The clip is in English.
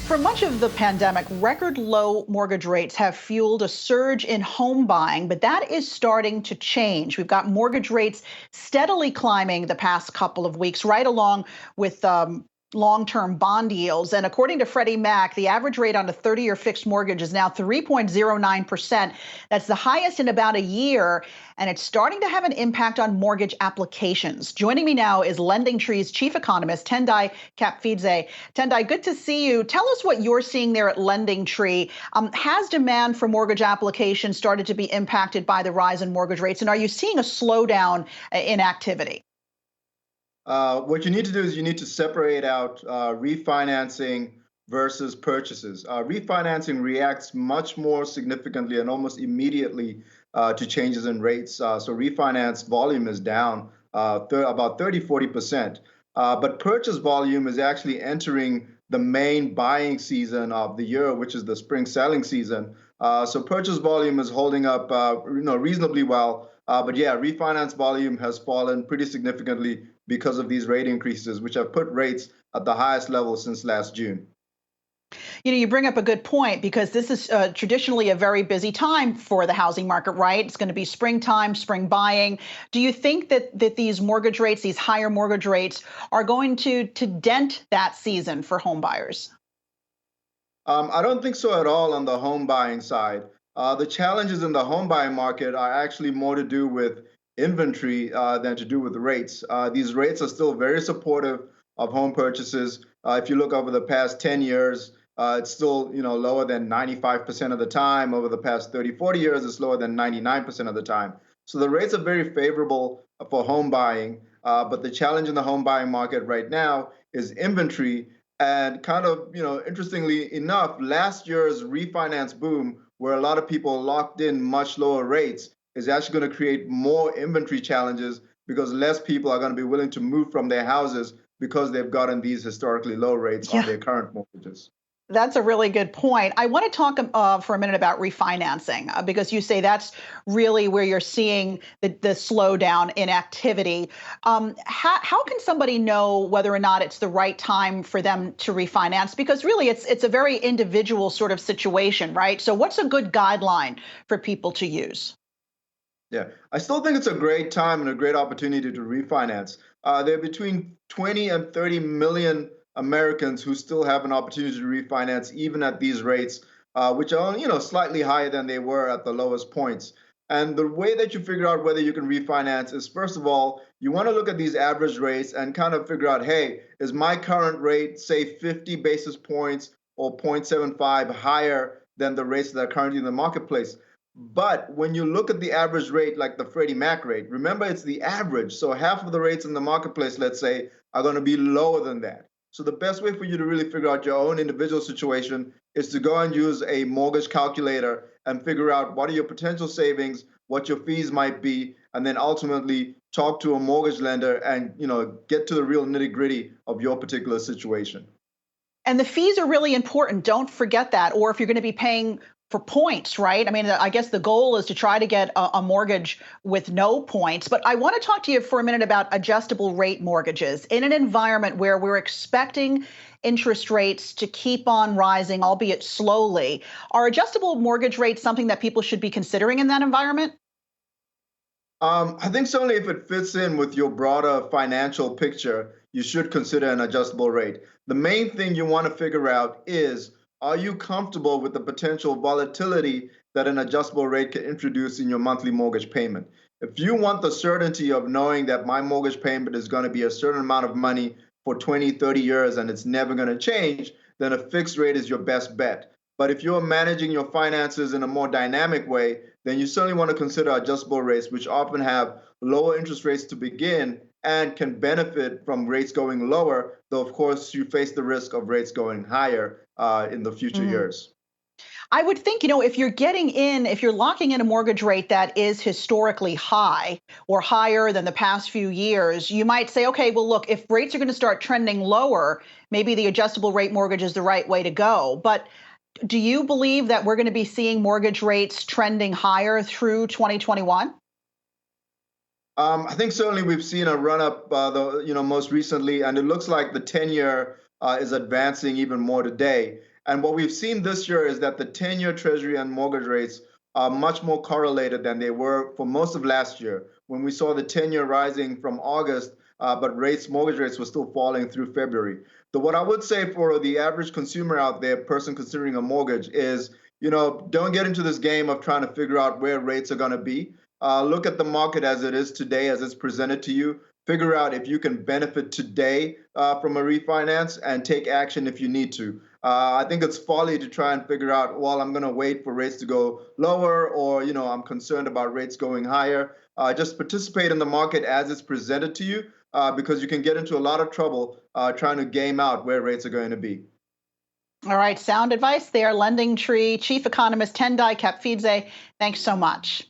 For much of the pandemic, record low mortgage rates have fueled a surge in home buying, but that is starting to change. We've got mortgage rates steadily climbing the past couple of weeks, right along with long-term bond yields. And according to Freddie Mac, the average rate on a 30-year fixed mortgage is now 3.09%. That's the highest in about a year, and it's starting to have an impact on mortgage applications. Joining me now is LendingTree's chief economist, Tendayi Kapfidze. Tendayi, good to see you. Tell us what you're seeing there at LendingTree. Has demand for mortgage applications started to be impacted by the rise in mortgage rates, and are you seeing a slowdown in activity? What you need to do is you need to separate out refinancing versus purchases. Refinancing reacts much more significantly and almost immediately to changes in rates. So refinance volume is down about 30–40%. But purchase volume is actually entering the main buying season of the year, which is the spring selling season. So purchase volume is holding up reasonably well. But yeah, refinance volume has fallen pretty significantly because of these rate increases, which have put rates at the highest level since last June. You bring up a good point because this is traditionally a very busy time for the housing market, right? It's going to be springtime, spring buying. Do you think that these mortgage rates, these higher mortgage rates, are going to dent that season for home buyers? I don't think so at all on the home buying side. The challenges in the home buying market are actually more to do with inventory than to do with rates. These rates are still very supportive of home purchases. If you look over the past 10 years, it's still lower than 95% of the time. Over the past 30–40 years, it's lower than 99% of the time. So the rates are very favorable for home buying. But the challenge in the home buying market right now is inventory. And kind of, interestingly enough, last year's refinance boom, where a lot of people locked in much lower rates, is actually going to create more inventory challenges because less people are going to be willing to move from their houses because they've gotten these historically low rates on Yeah. their current mortgages. That's a really good point. I want to talk for a minute about refinancing because you say that's really where you're seeing the slowdown in activity. How can somebody know whether or not it's the right time for them to refinance? Because really, it's a very individual sort of situation, right? So, what's a good guideline for people to use? Yeah, I still think it's a great time and a great opportunity to refinance. There are between 20 and 30 million Americans who still have an opportunity to refinance, even at these rates, which are slightly higher than they were at the lowest points. And the way that you figure out whether you can refinance is, first of all, you want to look at these average rates and kind of figure out, hey, is my current rate, say, 50 basis points or 0.75 higher than the rates that are currently in the marketplace? But when you look at the average rate, like the Freddie Mac rate, remember it's the average. So half of the rates in the marketplace, let's say, are going to be lower than that. So the best way for you to really figure out your own individual situation is to go and use a mortgage calculator and figure out what are your potential savings, what your fees might be, and then ultimately talk to a mortgage lender and get to the real nitty-gritty of your particular situation. And the fees are really important. Don't forget that. Or if you're going to be paying for points, right? I mean, I guess the goal is to try to get a mortgage with no points. But I want to talk to you for a minute about adjustable rate mortgages. In an environment where we're expecting interest rates to keep on rising, albeit slowly, are adjustable mortgage rates something that people should be considering in that environment? I think certainly if it fits in with your broader financial picture, you should consider an adjustable rate. The main thing you want to figure out is, are you comfortable with the potential volatility that an adjustable rate can introduce in your monthly mortgage payment? If you want the certainty of knowing that my mortgage payment is going to be a certain amount of money for 20, 30 years and it's never going to change, then a fixed rate is your best bet. But if you're managing your finances in a more dynamic way, then you certainly want to consider adjustable rates, which often have lower interest rates to begin and can benefit from rates going lower, though, of course, you face the risk of rates going higher in the future Mhm. years. I would think, if you're locking in a mortgage rate that is historically high or higher than the past few years, you might say, okay, well, look, if rates are going to start trending lower, maybe the adjustable rate mortgage is the right way to go. But do you believe that we're going to be seeing mortgage rates trending higher through 2021? I think certainly we've seen a run up, most recently, and it looks like the 10-year is advancing even more today. And what we've seen this year is that the 10-year Treasury and mortgage rates are much more correlated than they were for most of last year, when we saw the 10-year rising from August, but mortgage rates were still falling through February. So what I would say for the average consumer out there, person considering a mortgage, is don't get into this game of trying to figure out where rates are going to be. Look at the market as it is today, as it's presented to you. Figure out if you can benefit today from a refinance and take action if you need to. I think it's folly to try and figure out, well, I'm going to wait for rates to go lower, or I'm concerned about rates going higher. Just participate in the market as it's presented to you, because you can get into a lot of trouble trying to game out where rates are going to be. All right, sound advice there. Lending Tree Chief Economist Tendayi Kapfidze, thanks so much.